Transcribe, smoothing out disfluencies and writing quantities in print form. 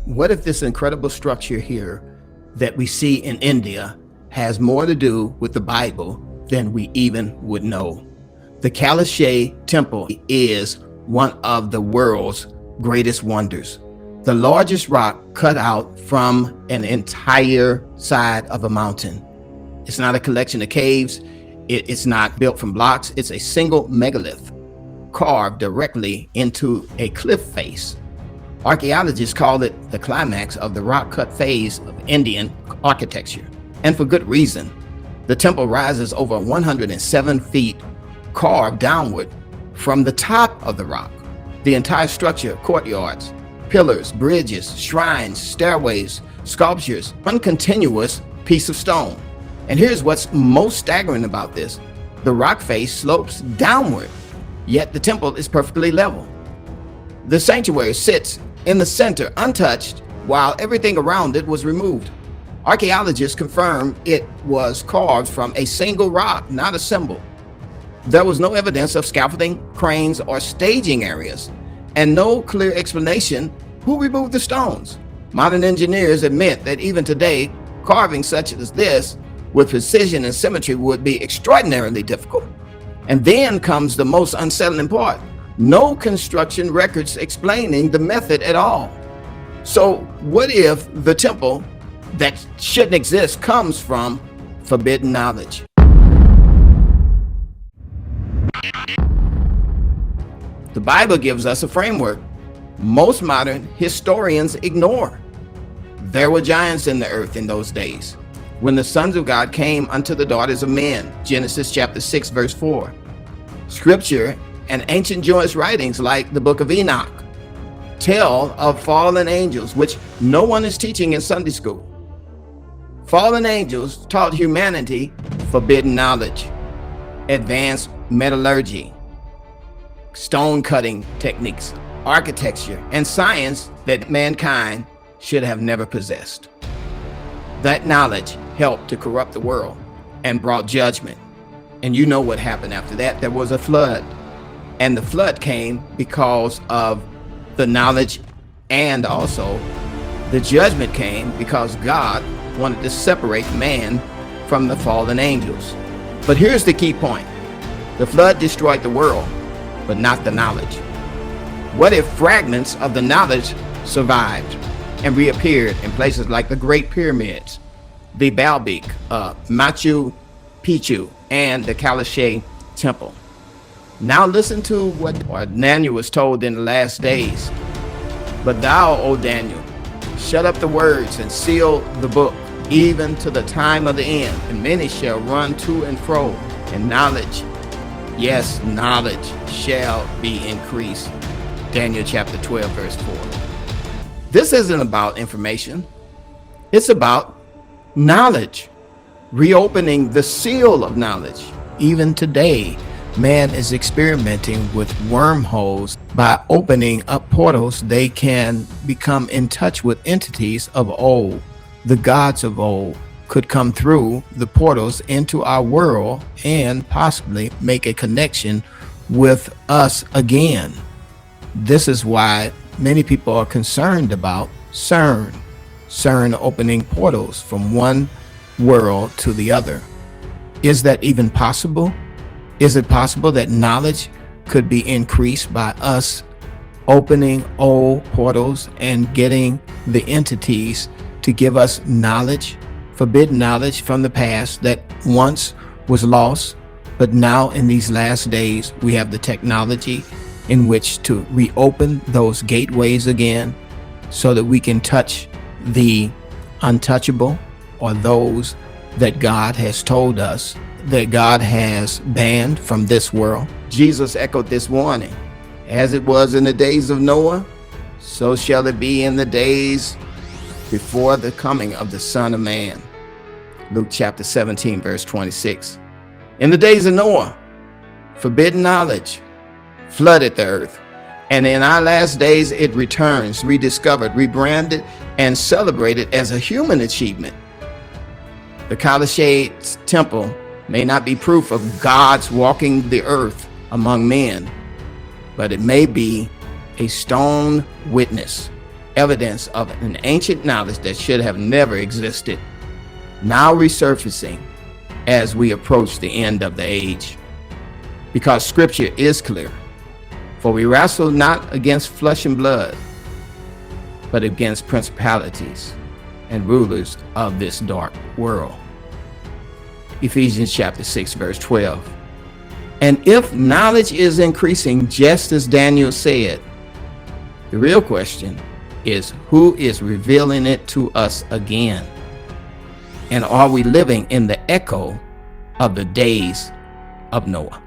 What if this incredible structure here that we see in India has more to do with the Bible than we even would know? The Kailasa Temple is one of the world's greatest wonders. The largest rock cut out from an entire side of a mountain. It's not a collection of caves. It's not built from blocks. It's a single megalith carved directly into a cliff face. Archaeologists call it the climax of the rock-cut phase of Indian architecture, and for good reason. The temple rises over 107 feet, carved downward from the top of the rock. The entire structure, courtyards, pillars, bridges, shrines, stairways, sculptures, one continuous piece of stone. And here's what's most staggering about this. The rock face slopes downward, yet the temple is perfectly level. The sanctuary sits in the center, untouched, while everything around it was removed. Archaeologists confirm it was carved from a single rock, not a symbol. There was no evidence of scaffolding, cranes, or staging areas, and no clear explanation who removed the stones. Modern engineers admit that even today, carving such as this with precision and symmetry would be extraordinarily difficult. And then comes the most unsettling part. No construction records explaining the method at all. So what if the temple that shouldn't exist comes from forbidden knowledge? The Bible gives us a framework most modern historians ignore. There were giants in the earth in those days, when the sons of God came unto the daughters of men. Genesis chapter 6, verse 4. Scripture and ancient Jewish writings like the Book of Enoch tell of fallen angels, which no one is teaching in Sunday school. Fallen angels taught humanity forbidden knowledge, advanced metallurgy, stone cutting techniques, architecture, and science that mankind should have never possessed. That knowledge helped to corrupt the world and brought judgment. And you know what happened after that. There was a flood. And the flood came because of the knowledge, and also the judgment came because God wanted to separate man from the fallen angels. But here's the key point. The flood destroyed the world, but not the knowledge. What if fragments of the knowledge survived and reappeared in places like the Great Pyramids, the Baalbek, Machu Picchu, and the Kailasa Temple? Now listen to what Daniel was told in the last days. But thou, O Daniel, shut up the words and seal the book, even to the time of the end. And many shall run to and fro, and knowledge, yes, knowledge shall be increased. Daniel chapter 12, verse 4. This isn't about information. It's about knowledge, reopening the seal of knowledge. Even today, man is experimenting with wormholes. By opening up portals, they can become in touch with entities of old. The gods of old could come through the portals into our world and possibly make a connection with us again. This is why many people are concerned about CERN opening portals from one world to the other. Is that even possible? Is it possible that knowledge could be increased by us opening old portals and getting the entities to give us knowledge, forbidden knowledge from the past that once was lost, but now in these last days we have the technology in which to reopen those gateways again so that we can touch the untouchable, or those that God has told us that God has banned from this world. Jesus echoed this warning. As it was in the days of Noah, so shall it be in the days before the coming of the Son of Man. Luke chapter 17, verse 26. In the days of Noah, forbidden knowledge flooded the earth. And in our last days, it returns, rediscovered, rebranded, and celebrated as a human achievement. The Kailasa Temple may not be proof of God's walking the earth among men, but it may be a stone witness, evidence of an ancient knowledge that should have never existed, now resurfacing as we approach the end of the age. Because scripture is clear, for we wrestle not against flesh and blood, but against principalities and rulers of this dark world. Ephesians chapter 6, verse 12. And if knowledge is increasing, just as Daniel said, the real question is, who is revealing it to us again? And are we living in the echo of the days of Noah?